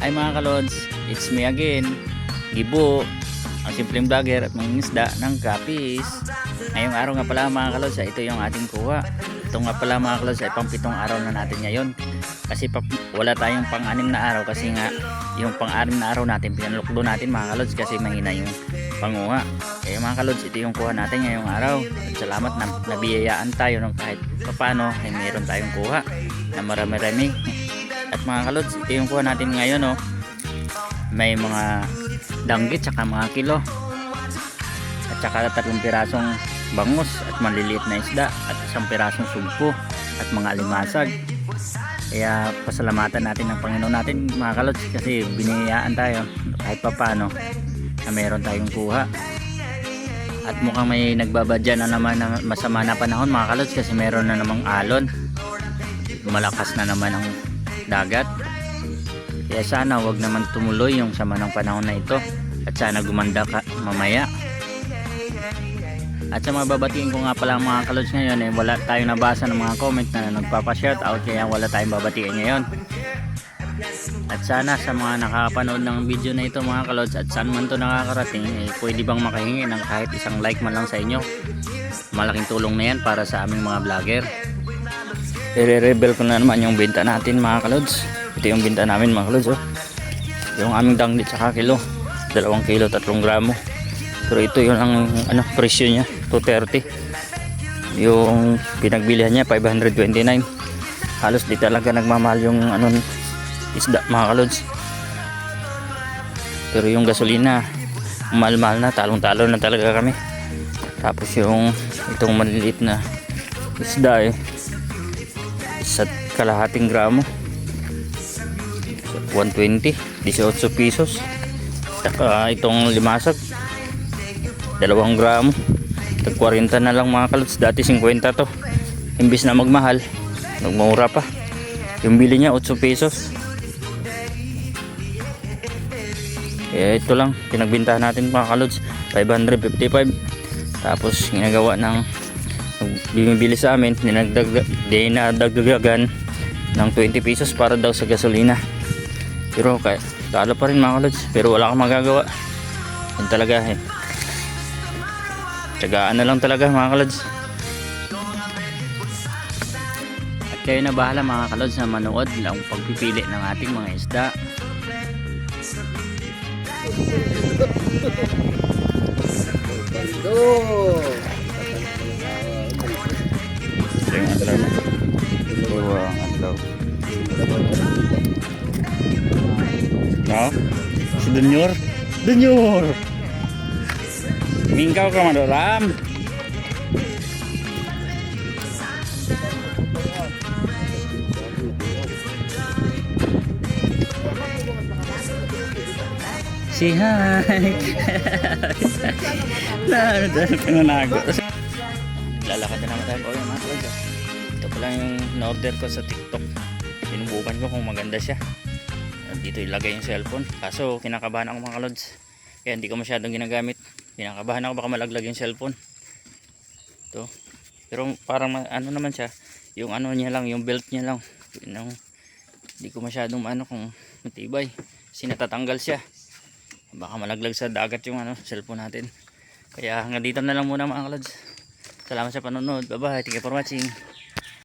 Ay mga kalods, it's me again, Gibo, ang simpleng vlogger at mangingisda ng kapis. Ngayong araw nga pala mga kalods, ito yung ating kuha. Ito nga pala mga kalods ay pang-7 araw na natin ngayon. Kasi wala tayong pang-6 na araw kasi nga yung pang-6 na araw natin pinalukdo natin mga kalods kasi mahina yung panguha. Kaya mga kalods, ito yung kuha natin ngayong araw. At salamat na nabiyayaan tayo ng kahit papano ay meron tayong kuha na marami-rami. At mga kalods, ito yung kuha natin ngayon, oh. May mga danggit saka mga kilo. At saka 3 pirasong bangus at maliliit na isda at 1 pirasong sugpo at mga alimasag. Kaya pasalamatan natin ng Panginoon natin mga kalods kasi biniyayaan tayo kahit papano na meron tayong kuha. At mukhang may nagbabadya na naman na masama na panahon mga kalods kasi meron na namang alon. Malakas na naman ang dagat. Kaya sana wag naman tumuloy yung sama ng panahon na ito at sana gumanda ka mamaya. At sa mga babatiin ko nga pala mga kalods ngayon eh, wala tayong nabasa ng mga comment na nagpapa-shoutout kaya wala tayong babatiin ngayon. At sana sa mga nakakapanood ng video na ito mga kalods at saan man to nakakarating eh, pwede bang makahingi ng kahit isang like man lang sa inyo. Malaking tulong na yan para sa aming mga vlogger. I-reveal ko na naman yung benta natin mga kalods. Ito yung benta namin mga kalods, oh. Yung aming danggit saka kilo 2 kilo 3 gramo. Pero ito yung ang presyo niya 230. Yung pinagbilihan niya 529. Halos di talaga nagmamahal yung isda mga kalods. Pero yung gasolina mahal-mahal na, talong-talo na talaga kami. Tapos yung itong maliliit na isda eh sa kalahating gramo 120, 18 pesos. Saka itong limasag 2 gramo tag 40 na lang mga kalods. Dati 50 to. Imbis na magmahal, nagmura pa. Yung bili niya 8 pesos. Kaya ito lang pinagbintahan natin mga kalods, 555. Tapos ginagawa ng bumibili sa amin, dinadagdagan ng 20 pesos para daw sa gasolina. Pero kaya talo pa rin mga kalods, pero wala kang magagawa. Yan talaga eh, tsagaan na lang talaga mga kalods. At kayo na bahala mga kalods na manood lang pagpipili ng ating mga isda. Yung adlaw na ang adlaw no? Si Dunyor mingkaw ka madoram. Si hi. Pinanago. Lalakad na naman tayo po yung mga kalods. Ito pa lang yung na-order ko sa TikTok. Sinubukan ko kung maganda siya. Dito ilagay yung cellphone. Kaso kinakabahan ako mga kalods. Kaya hindi ko masyadong ginagamit. Kinakabahan ako baka malaglag yung cellphone. Ito. Pero parang naman siya. Yung niya lang, yung belt niya lang. Hindi ko masyadong kung matibay. Kasi natatanggal siya. Baka malaglag sa dagat yung cellphone natin. Kaya hanggang dito na lang muna mga kalods. Salamat sa panonood. Bye bye. Thank you for watching.